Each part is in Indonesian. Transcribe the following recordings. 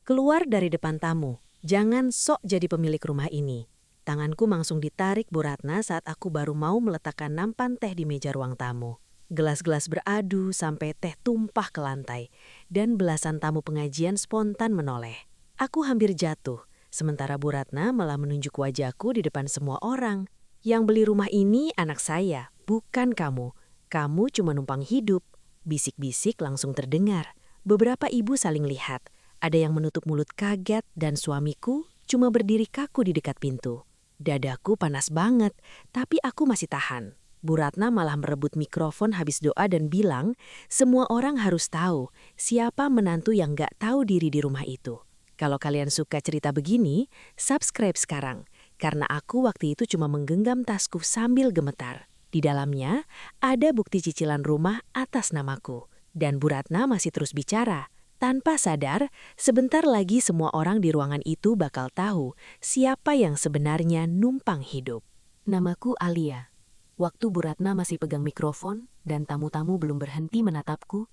Keluar dari depan tamu. Jangan sok jadi pemilik rumah ini. Tanganku langsung ditarik Bu Ratna saat aku baru mau meletakkan nampan teh di meja ruang tamu. Gelas-gelas beradu sampai teh tumpah ke lantai. Dan belasan tamu pengajian spontan menoleh. Aku hampir jatuh, sementara Bu Ratna malah menunjuk wajahku di depan semua orang. Yang beli rumah ini anak saya, bukan kamu. Kamu cuma numpang hidup. Bisik-bisik langsung terdengar. Beberapa ibu saling lihat. Ada yang menutup mulut kaget dan suamiku cuma berdiri kaku di dekat pintu. Dadaku panas banget, tapi aku masih tahan. Bu Ratna malah merebut mikrofon habis doa dan bilang, semua orang harus tahu siapa menantu yang gak tahu diri di rumah itu. Kalau kalian suka cerita begini, subscribe sekarang. Karena aku waktu itu cuma menggenggam tasku sambil gemetar. Di dalamnya ada bukti cicilan rumah atas namaku. Dan Bu Ratna masih terus bicara. Tanpa sadar, sebentar lagi semua orang di ruangan itu bakal tahu siapa yang sebenarnya numpang hidup. Namaku Alia. Waktu Bu Ratna masih pegang mikrofon dan tamu-tamu belum berhenti menatapku,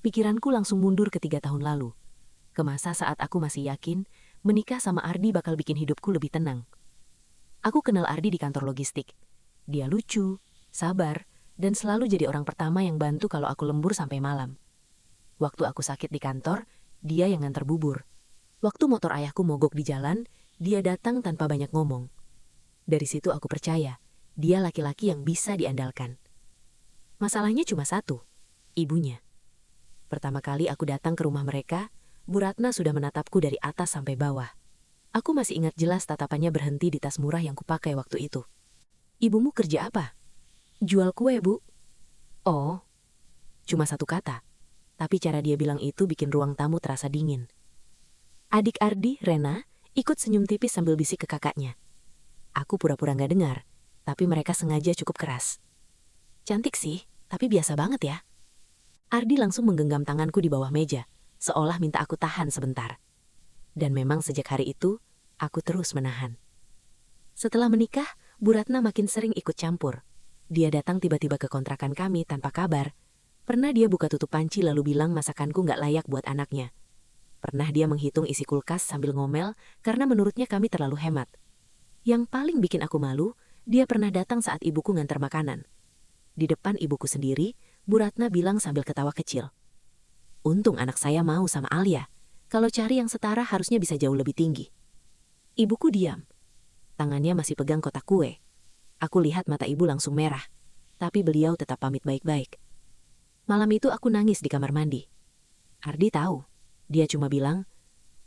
pikiranku langsung mundur ke 3 tahun lalu. Ke masa saat aku masih yakin menikah sama Ardi bakal bikin hidupku lebih tenang. Aku kenal Ardi di kantor logistik. Dia lucu, sabar, dan selalu jadi orang pertama yang bantu kalau aku lembur sampai malam. Waktu aku sakit di kantor, dia yang nganter bubur. Waktu motor ayahku mogok di jalan, dia datang tanpa banyak ngomong. Dari situ aku percaya, dia laki-laki yang bisa diandalkan. Masalahnya cuma satu, ibunya. Pertama kali aku datang ke rumah mereka, Bu Ratna sudah menatapku dari atas sampai bawah. Aku masih ingat jelas tatapannya berhenti di tas murah yang kupakai waktu itu. "Ibumu kerja apa?" "Jual kue, Bu." "Oh." Cuma satu kata. Tapi cara dia bilang itu bikin ruang tamu terasa dingin. Adik Ardi, Rena, ikut senyum tipis sambil bisik ke kakaknya. Aku pura-pura nggak dengar, tapi mereka sengaja cukup keras. "Cantik sih, tapi biasa banget ya." Ardi langsung menggenggam tanganku di bawah meja, seolah minta aku tahan sebentar. Dan memang sejak hari itu, aku terus menahan. Setelah menikah, Bu Ratna makin sering ikut campur. Dia datang tiba-tiba ke kontrakan kami tanpa kabar. Pernah dia buka tutup panci lalu bilang masakanku nggak layak buat anaknya. Pernah dia menghitung isi kulkas sambil ngomel karena menurutnya kami terlalu hemat. Yang paling bikin aku malu, dia pernah datang saat ibuku nganter makanan. Di depan ibuku sendiri, Bu Ratna bilang sambil ketawa kecil. "Untung anak saya mau sama Alia. Kalau cari yang setara harusnya bisa jauh lebih tinggi." Ibuku diam. Tangannya masih pegang kotak kue. Aku lihat mata ibu langsung merah. Tapi beliau tetap pamit baik-baik. Malam itu aku nangis di kamar mandi. Ardi tahu. Dia cuma bilang,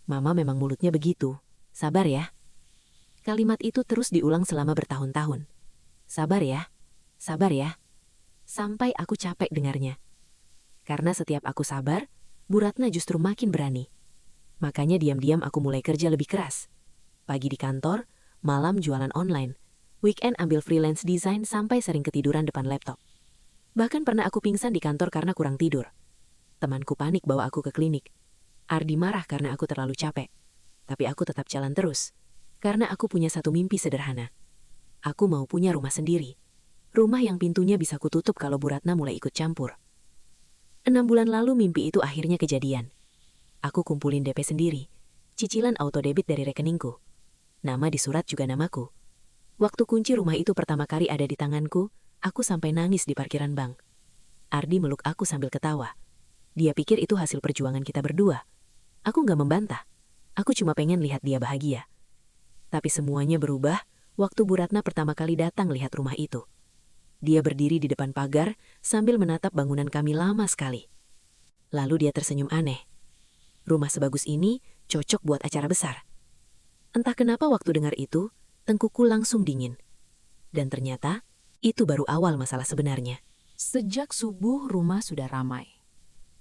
"Mama memang mulutnya begitu. Sabar ya." Kalimat itu terus diulang selama bertahun-tahun. Sabar ya. Sabar ya. Sampai aku capek dengarnya. Karena setiap aku sabar, Bu Ratna justru makin berani. Makanya diam-diam aku mulai kerja lebih keras. Pagi di kantor, malam jualan online. Weekend ambil freelance design sampai sering ketiduran depan laptop. Bahkan pernah aku pingsan di kantor karena kurang tidur. Temanku panik bawa aku ke klinik. Ardi marah karena aku terlalu capek. Tapi aku tetap jalan terus. Karena aku punya satu mimpi sederhana. Aku mau punya rumah sendiri. Rumah yang pintunya bisa kututup kalau Bu Ratna mulai ikut campur. 6 bulan lalu mimpi itu akhirnya kejadian. Aku kumpulin DP sendiri. Cicilan auto debit dari rekeningku. Nama di surat juga namaku. Waktu kunci rumah itu pertama kali ada di tanganku, aku sampai nangis di parkiran bank. Ardi meluk aku sambil ketawa. Dia pikir itu hasil perjuangan kita berdua. Aku nggak membantah. Aku cuma pengen lihat dia bahagia. Tapi semuanya berubah waktu Bu Ratna pertama kali datang lihat rumah itu. Dia berdiri di depan pagar sambil menatap bangunan kami lama sekali. Lalu dia tersenyum aneh. Rumah sebagus ini cocok buat acara besar. Entah kenapa waktu dengar itu, tengkuku langsung dingin. Dan ternyata, itu baru awal masalah sebenarnya. Sejak subuh rumah sudah ramai.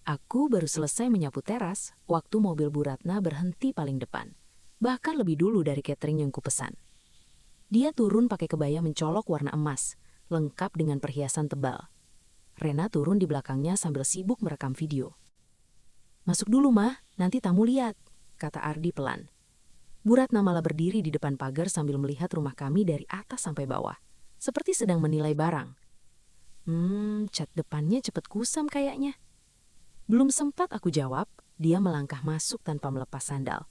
Aku baru selesai menyapu teras waktu mobil Bu Ratna berhenti paling depan. Bahkan lebih dulu dari catering yang kupesan. Dia turun pakai kebaya mencolok warna emas, lengkap dengan perhiasan tebal. Rena turun di belakangnya sambil sibuk merekam video. "Masuk dulu, Mah, nanti tamu lihat," kata Ardi pelan. Bu Ratna malah berdiri di depan pagar sambil melihat rumah kami dari atas sampai bawah. Seperti sedang menilai barang. Cat depannya cepet kusam kayaknya. Belum sempat aku jawab, Dia melangkah masuk tanpa melepas sandal.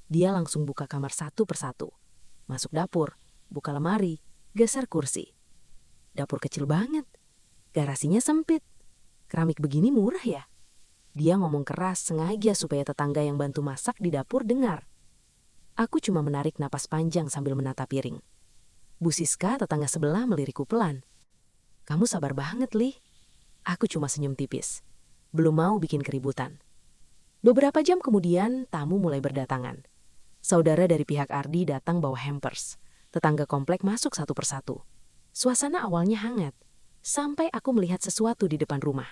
Dia langsung buka kamar satu persatu. Masuk dapur, buka lemari, geser kursi. Dapur kecil banget. Garasinya sempit. Keramik begini murah ya? Dia ngomong keras sengaja supaya tetangga yang bantu masak di dapur dengar. Aku cuma menarik napas panjang sambil menata piring. Bu Siska, tetangga sebelah, melirikku pelan. "Kamu sabar banget, Li." Aku cuma senyum tipis. Belum mau bikin keributan. Beberapa jam kemudian, tamu mulai berdatangan. Saudara dari pihak Ardi datang bawa hampers. Tetangga komplek masuk satu persatu. Suasana awalnya hangat, sampai aku melihat sesuatu di depan rumah.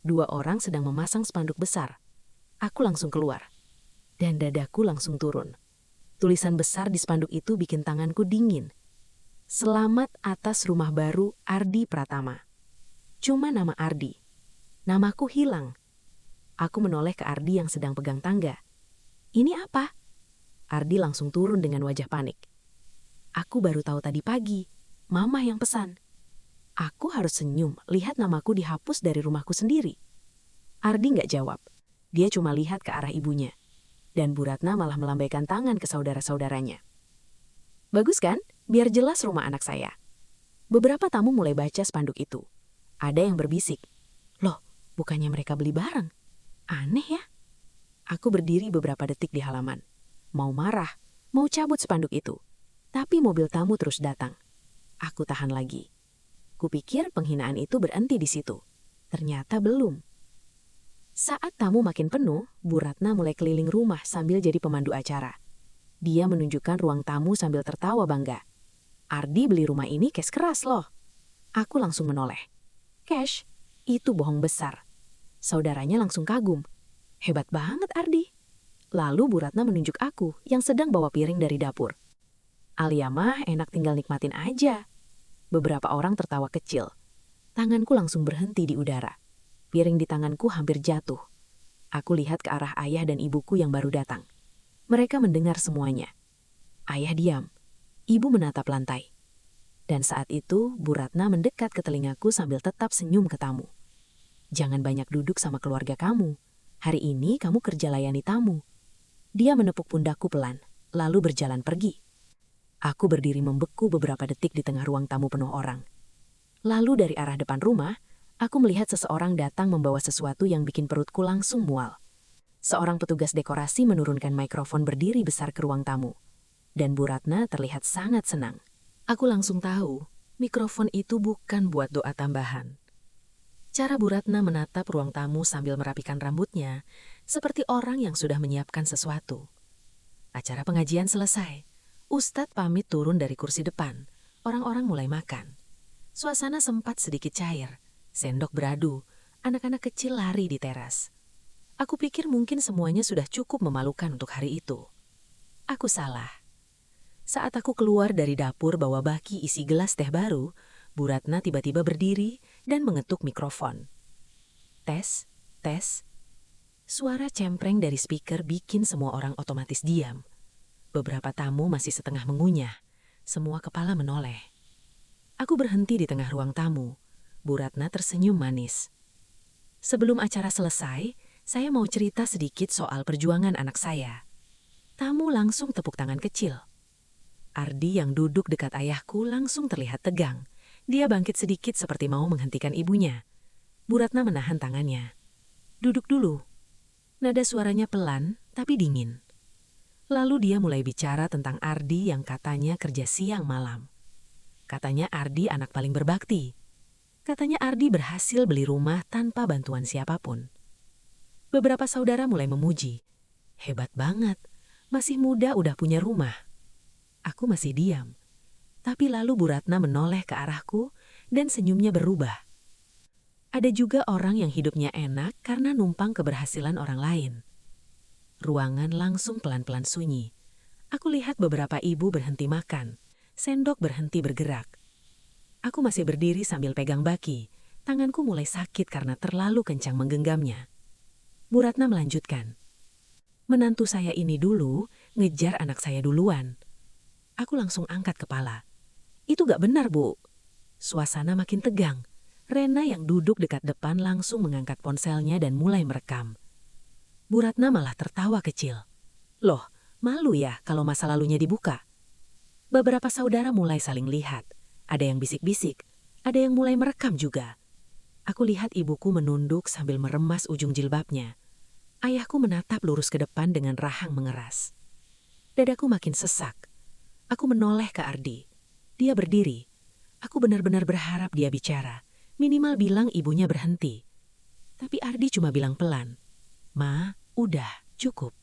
2 orang sedang memasang spanduk besar. Aku langsung keluar. Dan dadaku langsung turun. Tulisan besar di spanduk itu bikin tanganku dingin. "Selamat atas rumah baru Ardi Pratama." Cuma nama Ardi. Namaku hilang. Aku menoleh ke Ardi yang sedang pegang tangga. "Ini apa?" Ardi langsung turun dengan wajah panik. "Aku baru tahu tadi pagi. Mama yang pesan." Aku harus senyum lihat namaku dihapus dari rumahku sendiri. Ardi nggak jawab. Dia cuma lihat ke arah ibunya. Dan Bu Ratna malah melambaikan tangan ke saudara-saudaranya. "Bagus kan? Biar jelas rumah anak saya." Beberapa tamu mulai baca spanduk itu. Ada yang berbisik, "Loh, bukannya mereka beli barang? Aneh ya." Aku berdiri beberapa detik di halaman. Mau marah, mau cabut spanduk itu. Tapi mobil tamu terus datang. Aku tahan lagi. Kupikir penghinaan itu berhenti di situ. Ternyata belum. Saat tamu makin penuh, Bu Ratna mulai keliling rumah sambil jadi pemandu acara. Dia menunjukkan ruang tamu sambil tertawa bangga. "Ardi beli rumah ini cash keras loh." Aku langsung menoleh. "Cash? Itu bohong besar." Saudaranya langsung kagum. "Hebat banget Ardi." Lalu Bu Ratna menunjuk aku yang sedang bawa piring dari dapur. "Alia mah enak tinggal nikmatin aja." Beberapa orang tertawa kecil. Tanganku langsung berhenti di udara. Piring di tanganku hampir jatuh. Aku lihat ke arah ayah dan ibuku yang baru datang. Mereka mendengar semuanya. Ayah diam. Ibu menatap lantai. Dan saat itu, Bu Ratna mendekat ke telingaku sambil tetap senyum ke tamu. "Jangan banyak duduk sama keluarga kamu. Hari ini kamu kerja layani tamu." Dia menepuk pundakku pelan, lalu berjalan pergi. Aku berdiri membeku beberapa detik di tengah ruang tamu penuh orang. Lalu dari arah depan rumah, aku melihat seseorang datang membawa sesuatu yang bikin perutku langsung mual. Seorang petugas dekorasi menurunkan mikrofon berdiri besar ke ruang tamu. Dan Bu Ratna terlihat sangat senang. Aku langsung tahu, mikrofon itu bukan buat doa tambahan. Cara Bu Ratna menatap ruang tamu sambil merapikan rambutnya, seperti orang yang sudah menyiapkan sesuatu. Acara pengajian selesai. Ustadz pamit turun dari kursi depan. Orang-orang mulai makan. Suasana sempat sedikit cair. Sendok beradu. Anak-anak kecil lari di teras. Aku pikir mungkin semuanya sudah cukup memalukan untuk hari itu. Aku salah. Saat aku keluar dari dapur bawa baki isi gelas teh baru, Bu Ratna tiba-tiba berdiri dan mengetuk mikrofon. "Tes, tes." Suara cempreng dari speaker bikin semua orang otomatis diam. Beberapa tamu masih setengah mengunyah. Semua kepala menoleh. Aku berhenti di tengah ruang tamu. Bu Ratna tersenyum manis. "Sebelum acara selesai, saya mau cerita sedikit soal perjuangan anak saya." Tamu langsung tepuk tangan kecil. Ardi yang duduk dekat ayahku langsung terlihat tegang. Dia bangkit sedikit seperti mau menghentikan ibunya. Bu Ratna menahan tangannya. "Duduk dulu." Nada suaranya pelan, tapi dingin. Lalu dia mulai bicara tentang Ardi yang katanya kerja siang malam. Katanya Ardi anak paling berbakti. Katanya Ardi berhasil beli rumah tanpa bantuan siapapun. Beberapa saudara mulai memuji. "Hebat banget, masih muda udah punya rumah." Aku masih diam. Tapi lalu Bu Ratna menoleh ke arahku dan senyumnya berubah. Ada juga orang yang hidupnya enak karena numpang keberhasilan orang lain. Ruangan langsung pelan-pelan sunyi. Aku lihat beberapa ibu berhenti makan. Sendok berhenti bergerak. Aku masih berdiri sambil pegang baki. Tanganku mulai sakit karena terlalu kencang menggenggamnya. Bu Ratna melanjutkan. "Menantu saya ini dulu ngejar anak saya duluan." Aku langsung angkat kepala. "Itu gak benar, Bu." Suasana makin tegang. Rena yang duduk dekat depan langsung mengangkat ponselnya dan mulai merekam. Bu Ratna malah tertawa kecil. Loh, malu ya kalau masa lalunya dibuka? Beberapa saudara mulai saling lihat. Ada yang bisik-bisik, ada yang mulai merekam juga. Aku lihat ibuku menunduk sambil meremas ujung jilbabnya. Ayahku menatap lurus ke depan dengan rahang mengeras. Dadaku makin sesak. Aku menoleh ke Ardi. Dia berdiri. Aku benar-benar berharap dia bicara. Minimal bilang ibunya berhenti. Tapi Ardi cuma bilang pelan, "Ma, udah, cukup."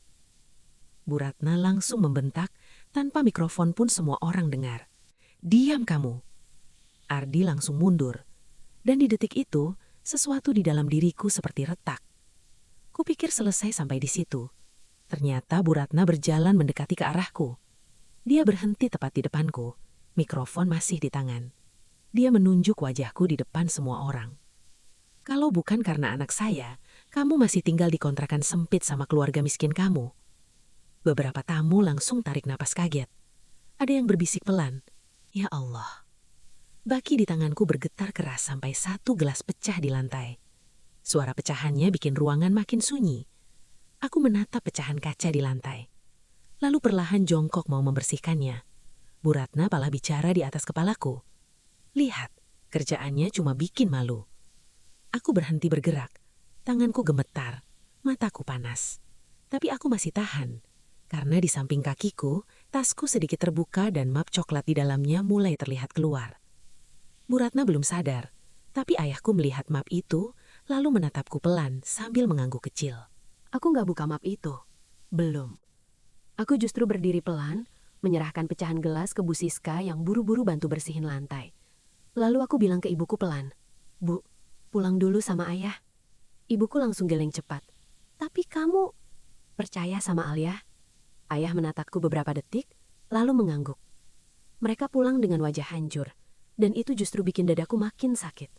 Bu Ratna langsung membentak, tanpa mikrofon pun semua orang dengar. "Diam kamu." Ardi langsung mundur. Dan di detik itu, sesuatu di dalam diriku seperti retak. Kupikir selesai sampai di situ. Ternyata Bu Ratna berjalan mendekati ke arahku. Dia berhenti tepat di depanku. Mikrofon masih di tangan. Dia menunjuk wajahku di depan semua orang. "Kalau bukan karena anak saya, kamu masih tinggal di kontrakan sempit sama keluarga miskin kamu." Beberapa tamu langsung tarik napas kaget. Ada yang berbisik pelan, "Ya Allah." Baki di tanganku bergetar keras sampai satu gelas pecah di lantai. Suara pecahannya bikin ruangan makin sunyi. Aku menatap pecahan kaca di lantai. Lalu perlahan jongkok mau membersihkannya. Bu Ratna malah bicara di atas kepalaku. "Lihat, kerjaannya cuma bikin malu." Aku berhenti bergerak. Tanganku gemetar, mataku panas. Tapi aku masih tahan. Karena di samping kakiku, tasku sedikit terbuka dan map coklat di dalamnya mulai terlihat keluar. Bu Ratna belum sadar, tapi ayahku melihat map itu, lalu menatapku pelan sambil mengangguk kecil. Aku nggak buka map itu. Belum. Aku justru berdiri pelan, menyerahkan pecahan gelas ke Bu Siska yang buru-buru bantu bersihin lantai. Lalu aku bilang ke ibuku pelan, "Bu, pulang dulu sama ayah." Ibuku langsung geleng cepat. "Tapi kamu percaya sama Alia?" Ayah menatapku beberapa detik, lalu mengangguk. Mereka pulang dengan wajah hancur, dan itu justru bikin dadaku makin sakit.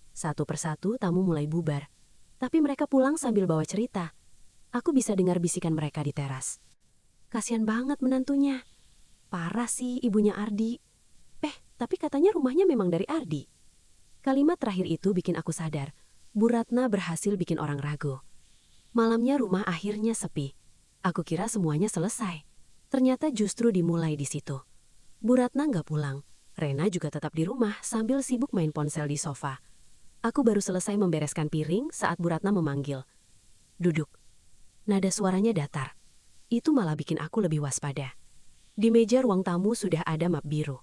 Satu persatu tamu mulai bubar, tapi mereka pulang sambil bawa cerita. Aku bisa dengar bisikan mereka di teras. "Kasian banget menantunya. Parah sih ibunya Ardi. Tapi katanya rumahnya memang dari Ardi." Kalimat terakhir itu bikin aku sadar, Bu Ratna berhasil bikin orang ragu. Malamnya rumah akhirnya sepi. Aku kira semuanya selesai. Ternyata justru dimulai di situ. Bu Ratna nggak pulang. Rena juga tetap di rumah sambil sibuk main ponsel di sofa. Aku baru selesai membereskan piring saat Bu Ratna memanggil. "Duduk." Nada suaranya datar. Itu malah bikin aku lebih waspada. Di meja ruang tamu sudah ada map biru.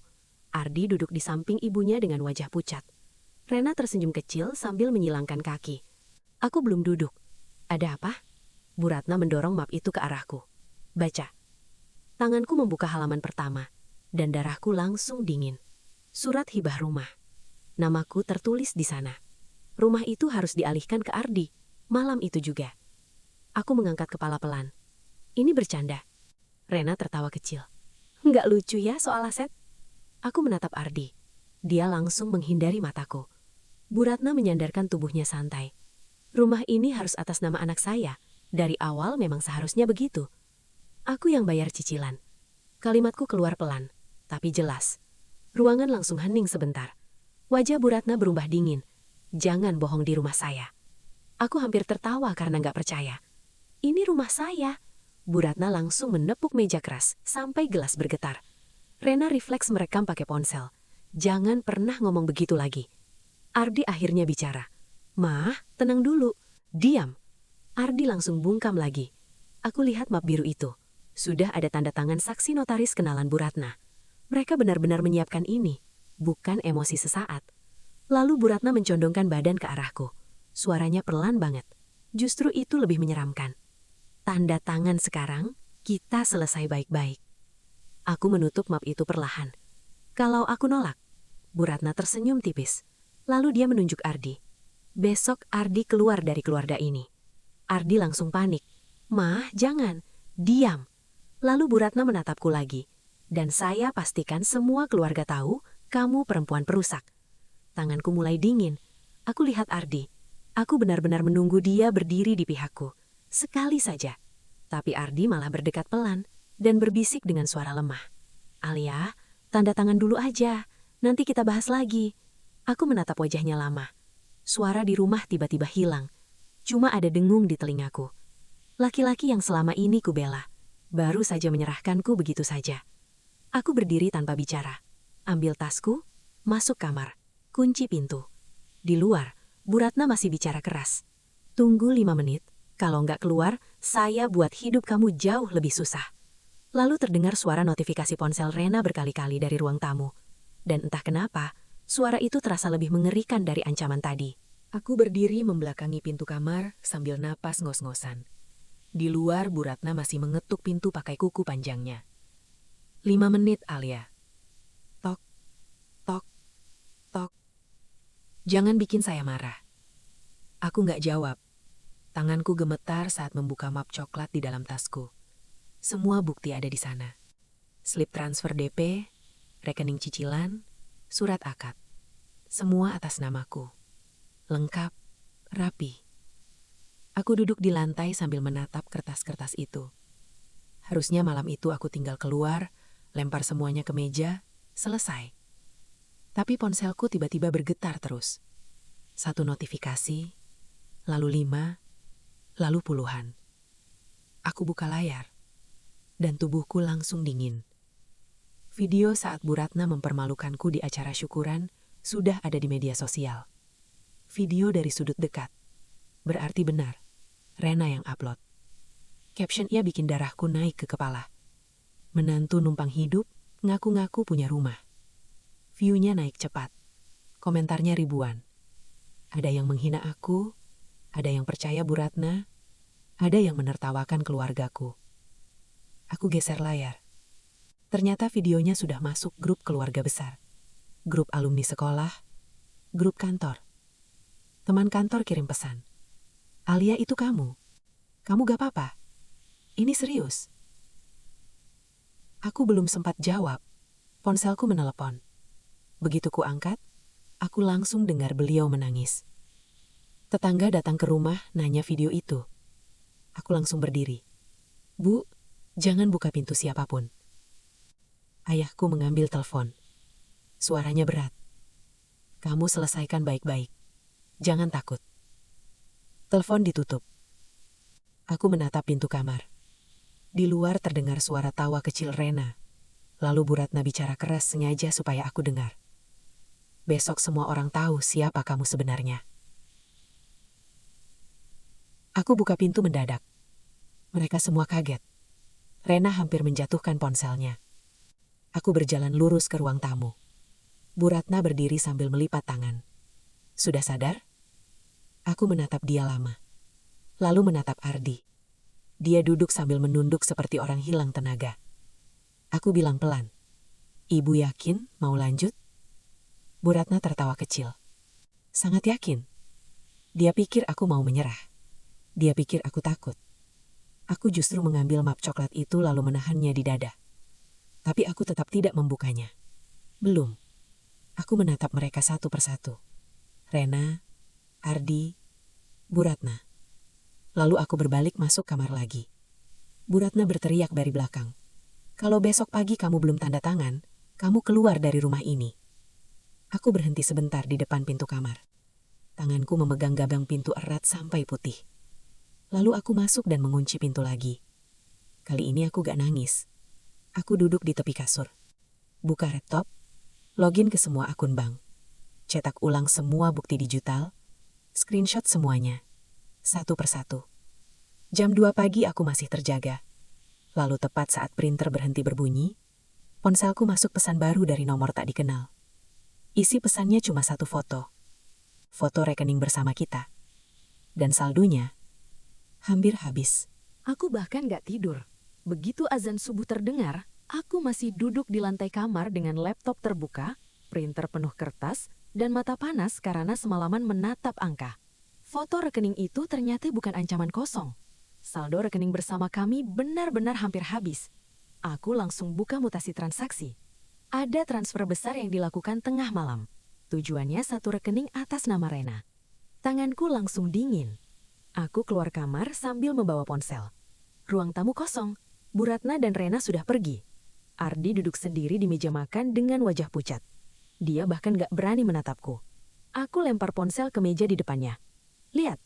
Ardi duduk di samping ibunya dengan wajah pucat. Rena tersenyum kecil sambil menyilangkan kaki. Aku belum duduk. "Ada apa?" Bu Ratna mendorong map itu ke arahku. "Baca." Tanganku membuka halaman pertama, dan darahku langsung dingin. Surat hibah rumah. Namaku tertulis di sana. Rumah itu harus dialihkan ke Ardi, malam itu juga. Aku mengangkat kepala pelan. "Ini bercanda." Rena tertawa kecil. "Nggak lucu ya soal aset?" Aku menatap Ardi. Dia langsung menghindari mataku. Bu Ratna menyandarkan tubuhnya santai. "Rumah ini harus atas nama anak saya. Dari awal memang seharusnya begitu. Aku yang bayar cicilan." Kalimatku keluar pelan, tapi jelas. Ruangan langsung hening sebentar. Wajah Bu Ratna berubah dingin. "Jangan bohong di rumah saya." Aku hampir tertawa karena nggak percaya. "Ini rumah saya." Bu Ratna langsung menepuk meja keras sampai gelas bergetar. Rena refleks merekam pakai ponsel. "Jangan pernah ngomong begitu lagi." Ardi akhirnya bicara. "Mah, tenang dulu. Diam." Ardi langsung bungkam lagi. Aku lihat map biru itu. Sudah ada tanda tangan saksi notaris kenalan Bu Ratna. Mereka benar-benar menyiapkan ini, bukan emosi sesaat. Lalu Bu Ratna mencondongkan badan ke arahku. Suaranya pelan banget. Justru itu lebih menyeramkan. "Tanda tangan sekarang, kita selesai baik-baik." Aku menutup map itu perlahan. "Kalau aku nolak?" Bu Ratna tersenyum tipis. Lalu dia menunjuk Ardi. "Besok Ardi keluar dari keluarga ini." Ardi langsung panik. "Mah, jangan. Diam." Lalu Bu Ratna menatapku lagi. "Dan saya pastikan semua keluarga tahu kamu perempuan perusak." Tanganku mulai dingin. Aku lihat Ardi. Aku benar-benar menunggu dia berdiri di pihakku. Sekali saja. Tapi Ardi malah berdekat pelan dan berbisik dengan suara lemah. "Alia, tanda tangan dulu aja. Nanti kita bahas lagi." Aku menatap wajahnya lama. Suara di rumah tiba-tiba hilang. Cuma ada dengung di telingaku. Laki-laki yang selama ini kubela, baru saja menyerahkanku begitu saja. Aku berdiri tanpa bicara. Ambil tasku, masuk kamar, kunci pintu. Di luar, Bu Ratna masih bicara keras. Tunggu 5 menit, kalau nggak keluar, saya buat hidup kamu jauh lebih susah. Lalu terdengar suara notifikasi ponsel Rena berkali-kali dari ruang tamu. Dan entah kenapa, suara itu terasa lebih mengerikan dari ancaman tadi. Aku berdiri membelakangi pintu kamar sambil napas ngos-ngosan. Di luar, Bu Ratna masih mengetuk pintu pakai kuku panjangnya. 5 menit, Alia. Tok, tok, tok. Jangan bikin saya marah. Aku nggak jawab. Tanganku gemetar saat membuka map coklat di dalam tasku. Semua bukti ada di sana. Slip transfer DP, rekening cicilan, surat akad. Semua atas namaku. Lengkap, rapi. Aku duduk di lantai sambil menatap kertas-kertas itu. Harusnya malam itu aku tinggal keluar, lempar semuanya ke meja, selesai. Tapi ponselku tiba-tiba bergetar terus. 1 notifikasi, lalu 5, lalu puluhan. Aku buka layar, dan tubuhku langsung dingin. Video saat Bu Ratna mempermalukanku di acara syukuran sudah ada di media sosial. Video dari sudut dekat. Berarti benar, Rena yang upload. Captionnya bikin darahku naik ke kepala. Menantu numpang hidup, ngaku-ngaku punya rumah. View-nya naik cepat. Komentarnya ribuan. Ada yang menghina aku, ada yang percaya Bu Ratna, ada yang menertawakan keluargaku. Aku geser layar. Ternyata videonya sudah masuk grup keluarga besar. Grup alumni sekolah, grup kantor. Teman kantor kirim pesan. Alia itu kamu. Kamu gak apa-apa. Ini serius. Aku belum sempat jawab. Ponselku menelepon. Begitu ku angkat, aku langsung dengar beliau menangis. Tetangga datang ke rumah nanya video itu. Aku langsung berdiri. Bu, jangan buka pintu siapapun. Ayahku mengambil telepon. Suaranya berat. Kamu selesaikan baik-baik. Jangan takut. Telepon ditutup. Aku menatap pintu kamar. Di luar terdengar suara tawa kecil Rena. Lalu Bu Ratna bicara keras sengaja supaya aku dengar. Besok semua orang tahu siapa kamu sebenarnya. Aku buka pintu mendadak. Mereka semua kaget. Rena hampir menjatuhkan ponselnya. Aku berjalan lurus ke ruang tamu. Bu Ratna berdiri sambil melipat tangan. Sudah sadar? Aku menatap dia lama. Lalu menatap Ardi. Dia duduk sambil menunduk seperti orang hilang tenaga. Aku bilang pelan. Ibu yakin mau lanjut? Bu Ratna tertawa kecil. Sangat yakin. Dia pikir aku mau menyerah. Dia pikir aku takut. Aku justru mengambil map coklat itu lalu menahannya di dada. Tapi aku tetap tidak membukanya. Belum. Aku menatap mereka satu persatu. Rena, Ardi, Bu Ratna. Lalu aku berbalik masuk kamar lagi. Bu Ratna berteriak dari belakang. Kalau besok pagi kamu belum tanda tangan, kamu keluar dari rumah ini. Aku berhenti sebentar di depan pintu kamar. Tanganku memegang gagang pintu erat sampai putih. Lalu aku masuk dan mengunci pintu lagi. Kali ini aku gak nangis. Aku duduk di tepi kasur. Buka laptop, login ke semua akun bank. Cetak ulang semua bukti digital, screenshot semuanya. Satu persatu. Jam 2 pagi aku masih terjaga. Lalu tepat saat printer berhenti berbunyi, ponselku masuk pesan baru dari nomor tak dikenal. Isi pesannya cuma 1 foto. Foto rekening bersama kita. Dan saldonya hampir habis. Aku bahkan gak tidur. Begitu azan subuh terdengar, aku masih duduk di lantai kamar dengan laptop terbuka, printer penuh kertas, dan mata panas karena semalaman menatap angka. Foto rekening itu ternyata bukan ancaman kosong. Saldo rekening bersama kami benar-benar hampir habis. Aku langsung buka mutasi transaksi. Ada transfer besar yang dilakukan tengah malam. Tujuannya 1 rekening atas nama Rena. Tanganku langsung dingin. Aku keluar kamar sambil membawa ponsel. Ruang tamu kosong. Bu Ratna dan Rena sudah pergi. Ardi duduk sendiri di meja makan dengan wajah pucat. Dia bahkan gak berani menatapku. Aku lempar ponsel ke meja di depannya. Lihat.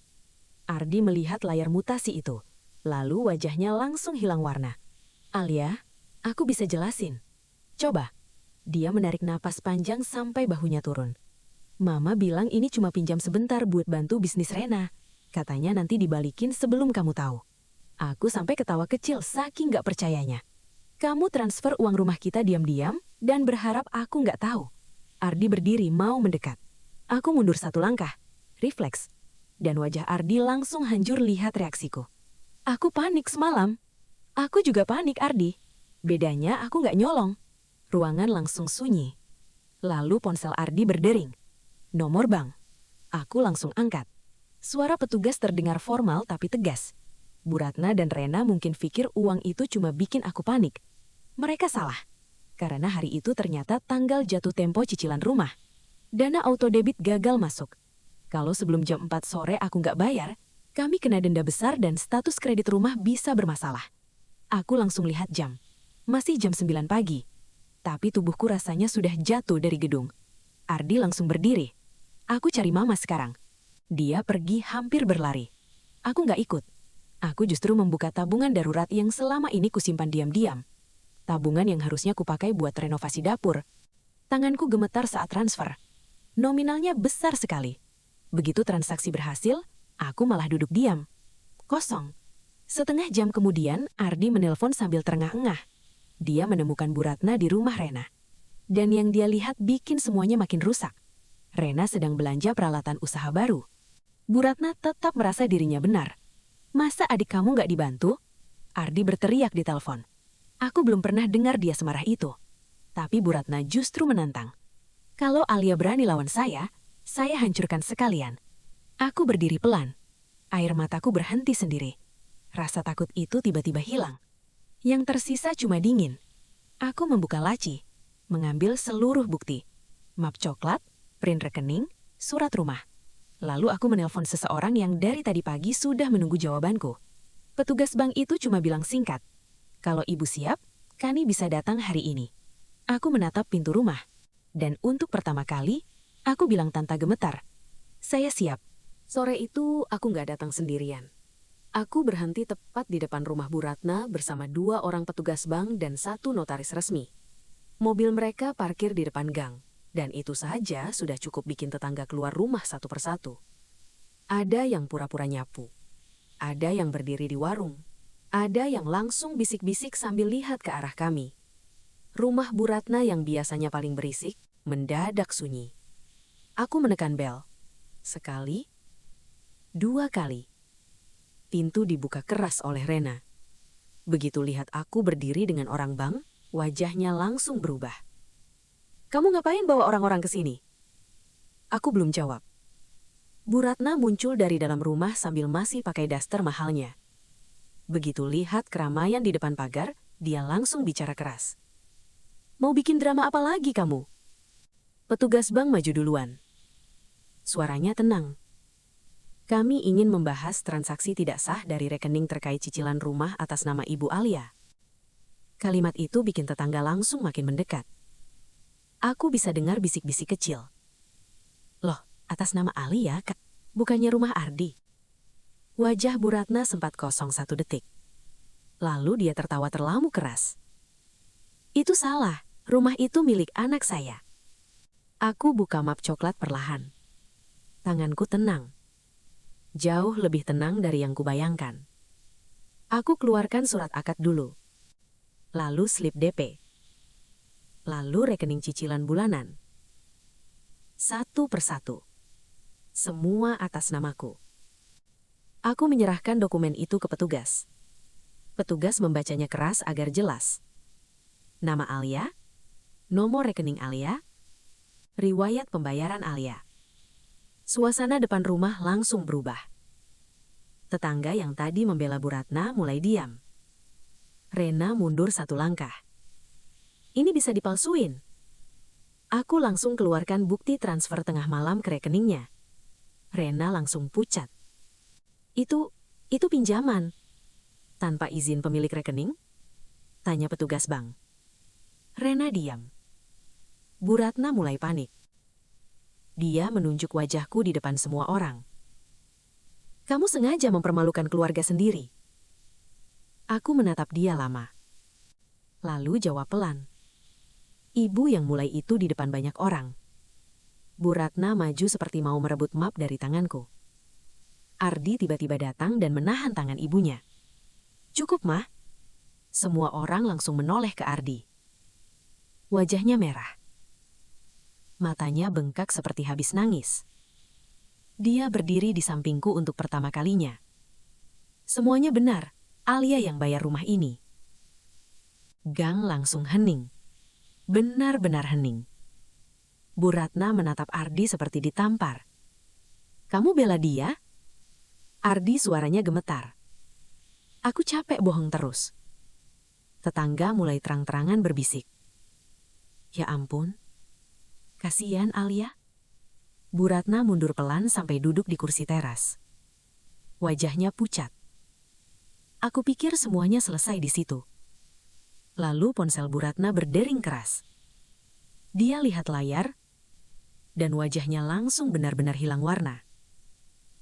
Ardi melihat layar mutasi itu. Lalu wajahnya langsung hilang warna. "Alia, aku bisa jelasin. Coba." Dia menarik napas panjang sampai bahunya turun. "Mama bilang ini cuma pinjam sebentar buat bantu bisnis Rena. Katanya nanti dibalikin sebelum kamu tahu." Aku sampai ketawa kecil saking gak percayanya. "Kamu transfer uang rumah kita diam-diam dan berharap aku gak tahu." Ardi berdiri mau mendekat. Aku mundur satu langkah. Refleks. Dan wajah Ardi langsung hancur lihat reaksiku. "Aku panik semalam." "Aku juga panik, Ardi. Bedanya aku gak nyolong." Ruangan langsung sunyi. Lalu ponsel Ardi berdering. "Nomor bank." Aku langsung angkat. Suara petugas terdengar formal tapi tegas. Bu Ratna dan Rena mungkin pikir uang itu cuma bikin aku panik. Mereka salah. Karena hari itu ternyata tanggal jatuh tempo cicilan rumah. Dana auto debit gagal masuk. Kalau sebelum jam 4 sore aku nggak bayar, kami kena denda besar dan status kredit rumah bisa bermasalah. Aku langsung lihat jam. Masih jam 9 pagi. Tapi tubuhku rasanya sudah jatuh dari gedung. Ardi langsung berdiri. "Aku cari mama sekarang." Dia pergi hampir berlari. Aku nggak ikut. Aku justru membuka tabungan darurat yang selama ini kusimpan diam-diam. Tabungan yang harusnya kupakai buat renovasi dapur. Tanganku gemetar saat transfer. Nominalnya besar sekali. Begitu transaksi berhasil, aku malah duduk diam. Kosong. Setengah jam kemudian, Ardi menelpon sambil terengah-engah. Dia menemukan Bu Ratna di rumah Rena. Dan yang dia lihat bikin semuanya makin rusak. Rena sedang belanja peralatan usaha baru. Bu Ratna tetap merasa dirinya benar. "Masa adik kamu nggak dibantu?" Ardi berteriak di telepon. Aku belum pernah dengar dia semarah itu. Tapi Bu Ratna justru menantang. "Kalau Alia berani lawan saya hancurkan sekalian." Aku berdiri pelan. Air mataku berhenti sendiri. Rasa takut itu tiba-tiba hilang. Yang tersisa cuma dingin. Aku membuka laci, mengambil seluruh bukti. Map coklat, print rekening, surat rumah. Lalu aku menelpon seseorang yang dari tadi pagi sudah menunggu jawabanku. Petugas bank itu cuma bilang singkat, "Kalau ibu siap, kami bisa datang hari ini." Aku menatap pintu rumah. Dan untuk pertama kali, aku bilang tanpa gemetar, "Saya siap." Sore itu aku nggak datang sendirian. Aku berhenti tepat di depan rumah Bu Ratna bersama 2 orang petugas bank dan 1 notaris resmi. Mobil mereka parkir di depan gang, dan itu saja sudah cukup bikin tetangga keluar rumah satu persatu. Ada yang pura-pura nyapu, ada yang berdiri di warung, ada yang langsung bisik-bisik sambil lihat ke arah kami. Rumah Bu Ratna yang biasanya paling berisik, mendadak sunyi. Aku menekan bel. Sekali, 2 kali. Pintu dibuka keras oleh Rena. Begitu lihat aku berdiri dengan orang bank, wajahnya langsung berubah. "Kamu ngapain bawa orang-orang ke sini?" Aku belum jawab. Bu Ratna muncul dari dalam rumah sambil masih pakai daster mahalnya. Begitu lihat keramaian di depan pagar, dia langsung bicara keras. "Mau bikin drama apa lagi kamu?" Petugas bank maju duluan. Suaranya tenang. "Kami ingin membahas transaksi tidak sah dari rekening terkait cicilan rumah atas nama Ibu Alia." Kalimat itu bikin tetangga langsung makin mendekat. Aku bisa dengar bisik-bisik kecil. "Loh, atas nama Alia, Kak? Bukannya rumah Ardi?" Wajah Bu Ratna sempat kosong 1 detik. Lalu dia tertawa terlalu keras. "Itu salah, rumah itu milik anak saya." Aku buka map coklat perlahan. Tanganku tenang. Jauh lebih tenang dari yang kubayangkan. Aku keluarkan surat akad dulu. Lalu slip DP. Lalu rekening cicilan bulanan. Satu persatu. Semua atas namaku. Aku menyerahkan dokumen itu ke petugas. Petugas membacanya keras agar jelas. Nama Alia, nomor rekening Alia, riwayat pembayaran Alia. Suasana depan rumah langsung berubah. Tetangga yang tadi membela Bu Ratna mulai diam. Rena mundur 1 langkah. Ini bisa dipalsuin. Aku langsung keluarkan bukti transfer tengah malam ke rekeningnya. Rena langsung pucat. Itu pinjaman. Tanpa izin pemilik rekening? Tanya petugas bank. Rena diam. Bu Ratna mulai panik. Dia menunjuk wajahku di depan semua orang. "Kamu sengaja mempermalukan keluarga sendiri." Aku menatap dia lama. Lalu jawab pelan. Ibu yang mulai itu di depan banyak orang. Bu Ratna maju seperti mau merebut map dari tanganku. Ardi tiba-tiba datang dan menahan tangan ibunya. Cukup, Mah. Semua orang langsung menoleh ke Ardi. Wajahnya merah. Matanya bengkak seperti habis nangis. Dia berdiri di sampingku untuk pertama kalinya. Semuanya benar, Alia yang bayar rumah ini. Gang langsung hening. Benar-benar hening. Bu Ratna menatap Ardi seperti ditampar. Kamu bela dia? Ardi suaranya gemetar. Aku capek bohong terus. Tetangga mulai terang-terangan berbisik. Ya ampun. Kasihan Alia. Bu Ratna mundur pelan sampai duduk di kursi teras. Wajahnya pucat. Aku pikir semuanya selesai di situ. Lalu ponsel Bu Ratna berdering keras. Dia lihat layar, dan wajahnya langsung benar-benar hilang warna.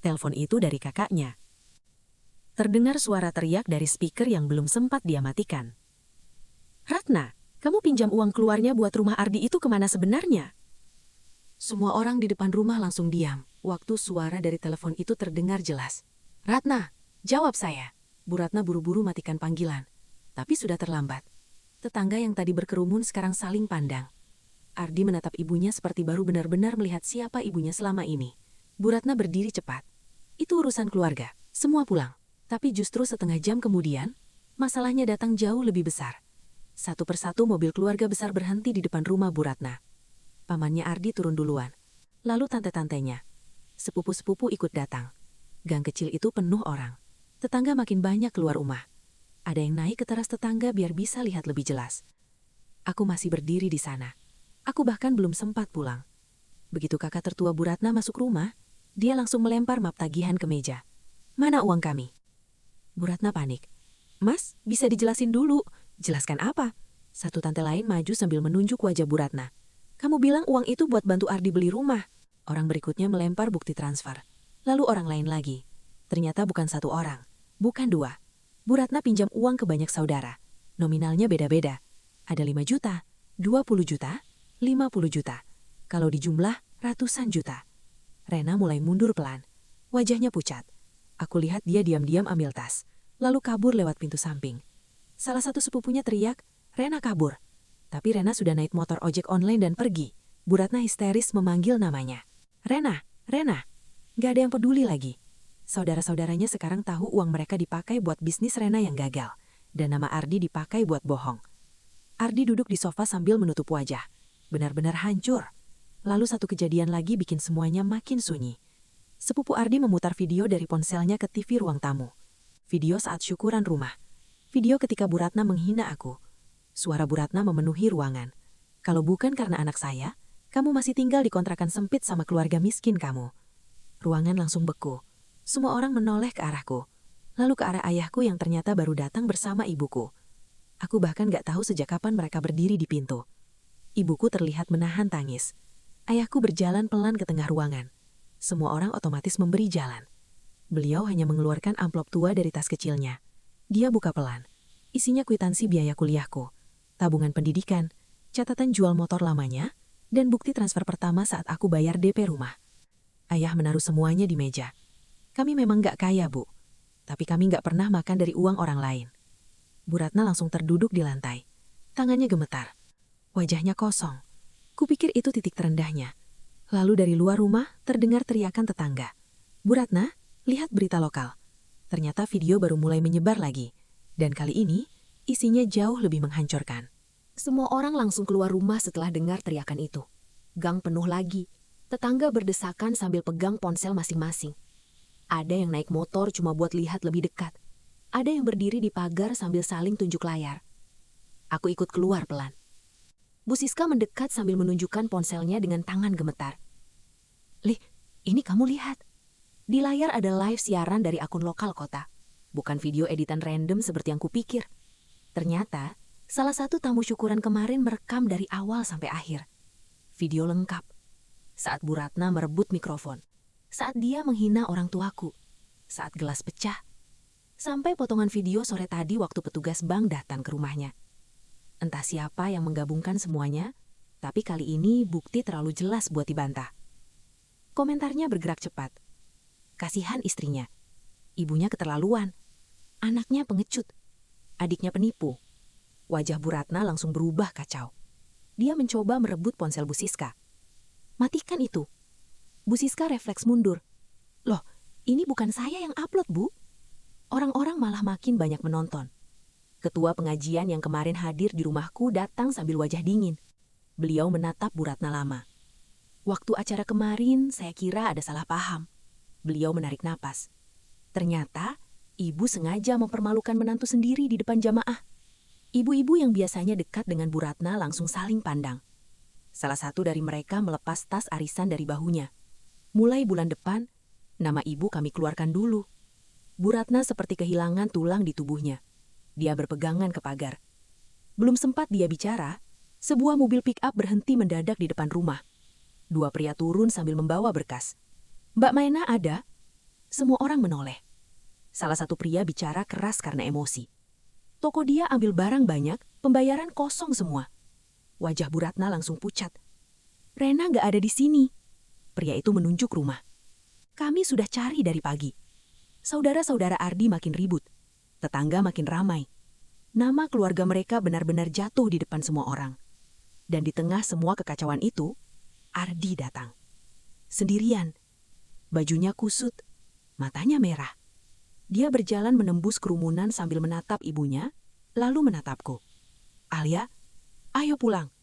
Telepon itu dari kakaknya. Terdengar suara teriak dari speaker yang belum sempat dia matikan. Ratna, kamu pinjam uang keluarnya buat rumah Ardi itu kemana sebenarnya? Semua orang di depan rumah langsung diam, waktu suara dari telepon itu terdengar jelas. Ratna, jawab saya. Bu Ratna buru-buru matikan panggilan. Tapi sudah terlambat. Tetangga yang tadi berkerumun sekarang saling pandang. Ardi menatap ibunya seperti baru benar-benar melihat siapa ibunya selama ini. Bu Ratna berdiri cepat. Itu urusan keluarga, semua pulang. Tapi justru setengah jam kemudian, masalahnya datang jauh lebih besar. Satu persatu mobil keluarga besar berhenti di depan rumah Bu Ratna. Pamannya Ardi turun duluan. Lalu tante-tantenya. Sepupu-sepupu ikut datang. Gang kecil itu penuh orang. Tetangga makin banyak keluar rumah. Ada yang naik ke teras tetangga biar bisa lihat lebih jelas. Aku masih berdiri di sana. Aku bahkan belum sempat pulang. Begitu kakak tertua Bu Ratna masuk rumah, dia langsung melempar map tagihan ke meja. Mana uang kami? Bu Ratna panik. Mas, bisa dijelasin dulu. Jelaskan apa? Satu tante lain maju sambil menunjuk wajah Bu Ratna. Kamu bilang uang itu buat bantu Ardi beli rumah. Orang berikutnya melempar bukti transfer. Lalu orang lain lagi. Ternyata bukan satu orang, bukan dua. Bu Ratna pinjam uang ke banyak saudara. Nominalnya beda-beda. Ada 5 juta, 20 juta, 50 juta. Kalau dijumlah, ratusan juta. Rena mulai mundur pelan. Wajahnya pucat. Aku lihat dia diam-diam ambil tas, lalu kabur lewat pintu samping. Salah satu sepupunya teriak, Rena kabur. Tapi Rena sudah naik motor ojek online dan pergi. Bu Ratna histeris memanggil namanya. Rena, Rena. Gak ada yang peduli lagi. Saudara-saudaranya sekarang tahu uang mereka dipakai buat bisnis Rena yang gagal, dan nama Ardi dipakai buat bohong. Ardi duduk di sofa sambil menutup wajah. Benar-benar hancur. Lalu satu kejadian lagi bikin semuanya makin sunyi. Sepupu Ardi memutar video dari ponselnya ke TV ruang tamu. Video saat syukuran rumah. Video ketika Bu Ratna menghina aku. Suara Bu Ratna memenuhi ruangan. Kalau bukan karena anak saya, kamu masih tinggal di kontrakan sempit sama keluarga miskin kamu. Ruangan langsung beku. Semua orang menoleh ke arahku, lalu ke arah ayahku yang ternyata baru datang bersama ibuku. Aku bahkan gak tahu sejak kapan mereka berdiri di pintu. Ibuku terlihat menahan tangis. Ayahku berjalan pelan ke tengah ruangan. Semua orang otomatis memberi jalan. Beliau hanya mengeluarkan amplop tua dari tas kecilnya. Dia buka pelan. Isinya kwitansi biaya kuliahku, tabungan pendidikan, catatan jual motor lamanya, dan bukti transfer pertama saat aku bayar DP rumah. Ayah menaruh semuanya di meja. Kami memang gak kaya, Bu. Tapi kami gak pernah makan dari uang orang lain. Bu Ratna langsung terduduk di lantai. Tangannya gemetar. Wajahnya kosong. Kupikir itu titik terendahnya. Lalu dari luar rumah terdengar teriakan tetangga. Bu Ratna, lihat berita lokal. Ternyata video baru mulai menyebar lagi. Dan kali ini, isinya jauh lebih menghancurkan. Semua orang langsung keluar rumah setelah dengar teriakan itu. Gang penuh lagi. Tetangga berdesakan sambil pegang ponsel masing-masing. Ada yang naik motor cuma buat lihat lebih dekat. Ada yang berdiri di pagar sambil saling tunjuk layar. Aku ikut keluar pelan. Bu Siska mendekat sambil menunjukkan ponselnya dengan tangan gemetar. Lih, ini kamu lihat. Di layar ada live siaran dari akun lokal kota. Bukan video editan random seperti yang kupikir. Ternyata, salah satu tamu syukuran kemarin merekam dari awal sampai akhir. Video lengkap. Saat Bu Ratna merebut mikrofon. Saat dia menghina orang tuaku. Saat gelas pecah. Sampai potongan video sore tadi waktu petugas bank datang ke rumahnya. Entah siapa yang menggabungkan semuanya, tapi kali ini bukti terlalu jelas buat dibantah. Komentarnya bergerak cepat. Kasihan istrinya. Ibunya keterlaluan. Anaknya pengecut. Adiknya penipu. Wajah Bu Ratna langsung berubah kacau. Dia mencoba merebut ponsel Bu Siska. Matikan itu. Bu Siska refleks mundur. Loh, ini bukan saya yang upload, Bu. Orang-orang malah makin banyak menonton. Ketua pengajian yang kemarin hadir di rumahku datang sambil wajah dingin. Beliau menatap Bu Ratna lama. Waktu acara kemarin, saya kira ada salah paham. Beliau menarik napas. Ternyata, ibu sengaja mempermalukan menantu sendiri di depan jamaah. Ibu-ibu yang biasanya dekat dengan Bu Ratna langsung saling pandang. Salah satu dari mereka melepas tas arisan dari bahunya. Mulai bulan depan, nama ibu kami keluarkan dulu. Bu Ratna seperti kehilangan tulang di tubuhnya. Dia berpegangan ke pagar. Belum sempat dia bicara, sebuah mobil pick-up berhenti mendadak di depan rumah. 2 pria turun sambil membawa berkas. Mbak Maena ada? Semua orang menoleh. Salah satu pria bicara keras karena emosi. Toko dia ambil barang banyak, pembayaran kosong semua. Wajah Bu Ratna langsung pucat. Rena nggak ada di sini. Pria itu menunjuk rumah. Kami sudah cari dari pagi. Saudara-saudara Ardi makin ribut. Tetangga makin ramai. Nama keluarga mereka benar-benar jatuh di depan semua orang. Dan di tengah semua kekacauan itu, Ardi datang. Sendirian. Bajunya kusut. Matanya merah. Dia berjalan menembus kerumunan sambil menatap ibunya, lalu menatapku. Alia, ayo pulang.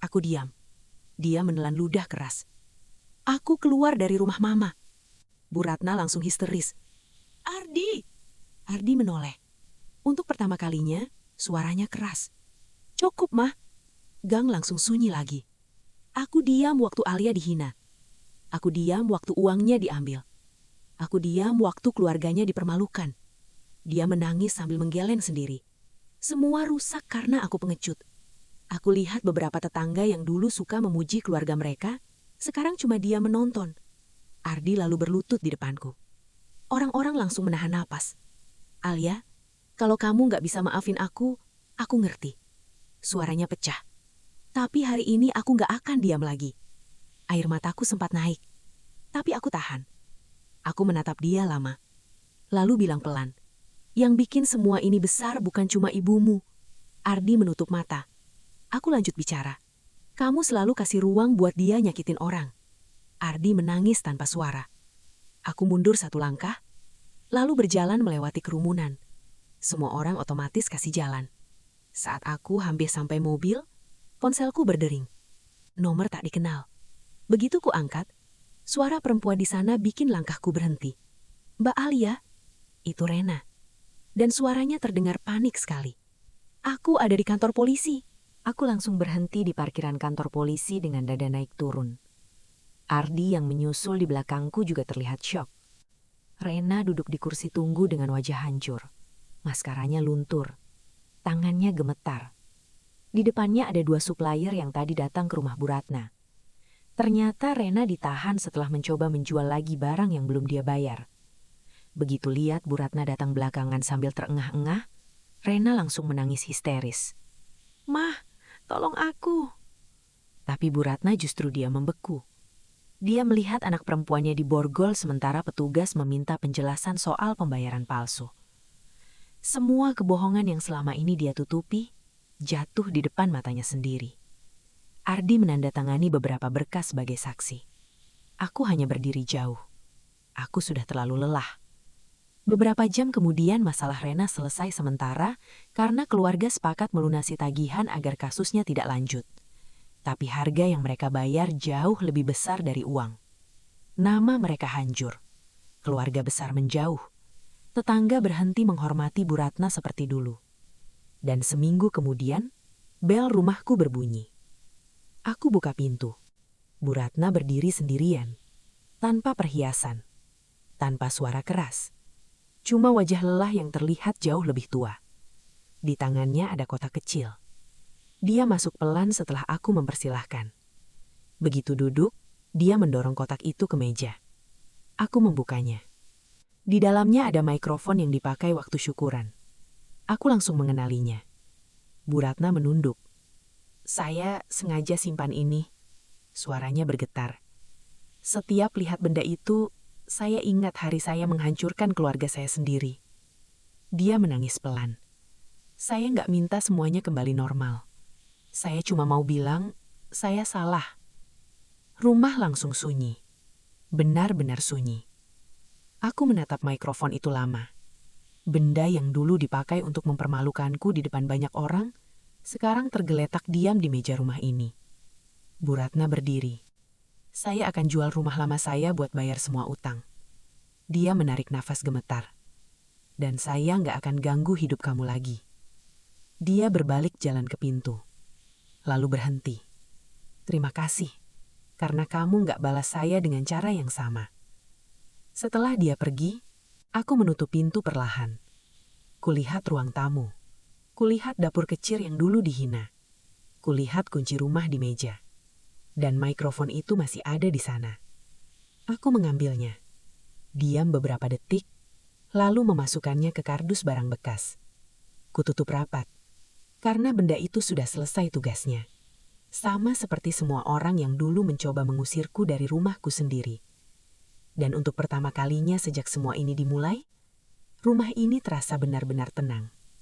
Aku diam. Dia menelan ludah keras. Aku keluar dari rumah mama. Bu Ratna langsung histeris. Ardi! Ardi menoleh. Untuk pertama kalinya, suaranya keras. Cukup, Mah. Gang langsung sunyi lagi. Aku diam waktu Alia dihina. Aku diam waktu uangnya diambil. Aku diam waktu keluarganya dipermalukan. Dia menangis sambil menggeleng sendiri. Semua rusak karena aku pengecut. Aku lihat beberapa tetangga yang dulu suka memuji keluarga mereka, sekarang cuma dia menonton. Ardi lalu berlutut di depanku. Orang-orang langsung menahan napas. Alia, kalau kamu nggak bisa maafin aku ngerti. Suaranya pecah. Tapi hari ini aku nggak akan diam lagi. Air mataku sempat naik. Tapi aku tahan. Aku menatap dia lama. Lalu bilang pelan. Yang bikin semua ini besar bukan cuma ibumu. Ardi menutup mata. Aku lanjut bicara. Kamu selalu kasih ruang buat dia nyakitin orang. Ardi menangis tanpa suara. Aku mundur 1 langkah, lalu berjalan melewati kerumunan. Semua orang otomatis kasih jalan. Saat aku hampir sampai mobil, ponselku berdering. Nomor tak dikenal. Begitu ku angkat, suara perempuan di sana bikin langkahku berhenti. Mbak Alia, itu Rena. Dan suaranya terdengar panik sekali. Aku ada di kantor polisi. Aku langsung berhenti di parkiran kantor polisi dengan dada naik turun. Ardi yang menyusul di belakangku juga terlihat syok. Rena duduk di kursi tunggu dengan wajah hancur. Maskaranya luntur. Tangannya gemetar. Di depannya ada 2 supplier yang tadi datang ke rumah Bu Ratna. Ternyata Rena ditahan setelah mencoba menjual lagi barang yang belum dia bayar. Begitu lihat Bu Ratna datang belakangan sambil terengah-engah, Rena langsung menangis histeris. Mah, tolong aku. Tapi Bu Ratna justru dia membeku. Dia melihat anak perempuannya diborgol sementara petugas meminta penjelasan soal pembayaran palsu. Semua kebohongan yang selama ini dia tutupi, jatuh di depan matanya sendiri. Ardi menandatangani beberapa berkas sebagai saksi. Aku hanya berdiri jauh. Aku sudah terlalu lelah. Beberapa jam kemudian masalah Rena selesai sementara karena keluarga sepakat melunasi tagihan agar kasusnya tidak lanjut. Tapi harga yang mereka bayar jauh lebih besar dari uang. Nama mereka hancur. Keluarga besar menjauh. Tetangga berhenti menghormati Bu Ratna seperti dulu. Dan seminggu kemudian, bel rumahku berbunyi. Aku buka pintu. Bu Ratna berdiri sendirian. Tanpa perhiasan. Tanpa suara keras. Cuma wajah lelah yang terlihat jauh lebih tua. Di tangannya ada kotak kecil. Dia masuk pelan setelah aku mempersilahkan. Begitu duduk, dia mendorong kotak itu ke meja. Aku membukanya. Di dalamnya ada mikrofon yang dipakai waktu syukuran. Aku langsung mengenalinya. Bu Ratna menunduk. Saya sengaja simpan ini. Suaranya bergetar. Setiap lihat benda itu, saya ingat hari saya menghancurkan keluarga saya sendiri. Dia menangis pelan. Saya nggak minta semuanya kembali normal. Saya cuma mau bilang, saya salah. Rumah langsung sunyi. Benar-benar sunyi. Aku menatap mikrofon itu lama. Benda yang dulu dipakai untuk mempermalukanku di depan banyak orang, sekarang tergeletak diam di meja rumah ini. Bu Ratna berdiri. Saya akan jual rumah lama saya buat bayar semua utang. Dia menarik nafas gemetar. Dan saya nggak akan ganggu hidup kamu lagi. Dia berbalik jalan ke pintu. Lalu berhenti. Terima kasih, karena kamu nggak balas saya dengan cara yang sama. Setelah dia pergi, aku menutup pintu perlahan. Kulihat ruang tamu. Kulihat dapur kecil yang dulu dihina. Kulihat kunci rumah di meja. Dan mikrofon itu masih ada di sana. Aku mengambilnya. Diam beberapa detik, lalu memasukkannya ke kardus barang bekas. Kututup rapat, karena benda itu sudah selesai tugasnya. Sama seperti semua orang yang dulu mencoba mengusirku dari rumahku sendiri. Dan untuk pertama kalinya sejak semua ini dimulai, rumah ini terasa benar-benar tenang.